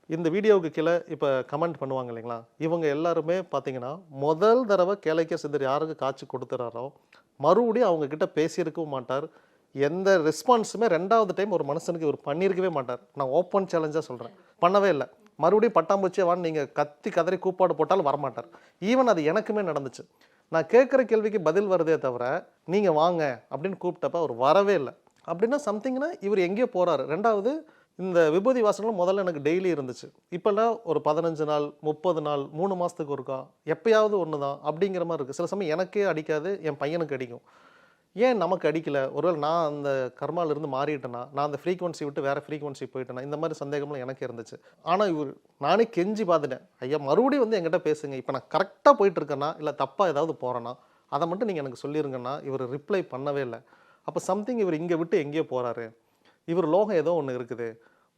இந்த வீடியோவுக்கு கீழே இப்போ கமெண்ட் பண்ணுவாங்க இல்லைங்களா, இவங்க எல்லாருமே பார்த்தீங்கன்னா, முதல் தடவை கேளைக்க சித்தர் யாருக்கு காட்சி கொடுத்துறாரோ, மறுபடியும் அவங்க கிட்ட பேசியிருக்கவும் மாட்டார். எந்த ரெஸ்பான்ஸுமே 2வது டைம் ஒரு மனுஷனுக்கு இவர் பண்ணியிருக்கவே மாட்டார். நான் ஓப்பன் சேலஞ்சாக சொல்கிறேன். பண்ணவே இல்லை. மறுபடியும் பட்டாம்பூச்சியை வான்னு நீங்கள் கத்தி கதறி கூப்பாடு போட்டாலும் வரமாட்டார். ஈவன் அது எனக்குமே நடந்துச்சு. நான் கேட்குற கேள்விக்கு பதில் வருதே தவிர, நீங்கள் வாங்க அப்படின்னு கூப்பிட்டப்ப அவர் வரவே இல்லை. அப்படின்னா சம்திங்னா இவர் எங்கேயோ போகிறாரு. 2வது இந்த விபூதி வாசனைலாம் முதல்ல எனக்கு டெய்லி இருந்துச்சு. இப்போல்லாம் ஒரு 15 நாள், 30 நாள், 3 மாதத்துக்கு ஒருக்கா, எப்பயாவது ஒன்று தான் அப்படிங்கிற மாதிரி இருக்குது. சில சமயம் எனக்கே அடிக்காது, என் பையனுக்கு அடிக்கும். ஏன் நமக்கு அடிக்கல? ஒருவேளை நான் அந்த கர்மாவிலிருந்து மாறிட்டேனா? நான் அந்த ஃப்ரீக்வன்சி விட்டு வேறு ஃப்ரீக்வன்சி போயிட்டேனா? இந்த மாதிரி சந்தேகம்லாம் எனக்கு இருந்துச்சு. ஆனால் இவர் நானே கெஞ்சி பார்த்துட்டேன். ஐயா மறுபடியும் வந்து என்கிட்ட பேசுங்க. இப்போ நான் கரெக்டாக போயிட்டுருக்கேன்னா, இல்லை தப்பாக ஏதாவது போகிறேன்னா, அதை மட்டும் நீங்கள் எனக்கு சொல்லிருங்கன்னா, இவர் ரிப்ளை பண்ணவே இல்லை. அப்போ சம்திங் இவர் இங்கே விட்டு எங்கேயோ போகிறாரு. இவர் லோகம் ஏதோ ஒன்று இருக்குது.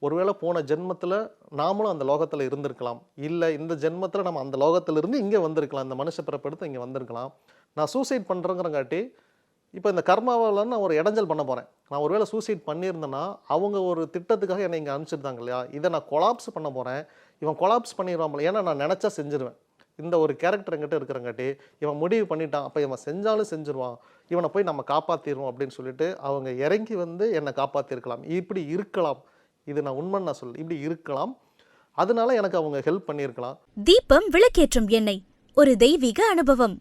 ஒருவேளை போன ஜென்மத்தில் நாமளும் அந்த லோகத்தில் இருந்திருக்கலாம். இல்லை இந்த ஜென்மத்தில் நம்ம அந்த லோகத்திலிருந்து இங்கே வந்திருக்கலாம். இந்த மனுஷ பிறப்பெடுத்து இங்கே வந்திருக்கலாம். நான் சூசைட் பண்ணுறேங்கிறங்காட்டி இப்போ இந்த கர்மாவால் நான் ஒரு இடைஞ்சல் பண்ண போகிறேன். நான் ஒருவேளை சூசைட் பண்ணியிருந்தேன்னா, அவங்க ஒரு திட்டத்துக்காக என்னை இங்கே அனுப்பிச்சிருந்தாங்க இல்லையா? இதை நான் கொலாப்ஸ் பண்ண போகிறேன். இவன் கொலாப்ஸ் பண்ணிடுவான். ஏன்னா நான் நினச்சா செஞ்சிருவேன். இந்த ஒரு கேரக்டர் என்கிட்ட இருக்கிறங்காட்டி இவன் முடிவு பண்ணிட்டான். அப்போ இவன் செஞ்சாலும் செஞ்சுருவான். இவனை போய் நம்ம காப்பாற்றிடுவோம் அப்படின்னு சொல்லிட்டு அவங்க இறங்கி வந்து என்னை காப்பாற்றிருக்கலாம். இப்படி இருக்கலாம். இது நான் உண்மைன்னு நான் சொல்ல, இப்படி இருக்கலாம். அதனால எனக்கு அவங்க ஹெல்ப் பண்ணியிருக்கலாம். தீபம் விளக்கேற்றும் எண்ணெய், ஒரு தெய்வீக அனுபவம்.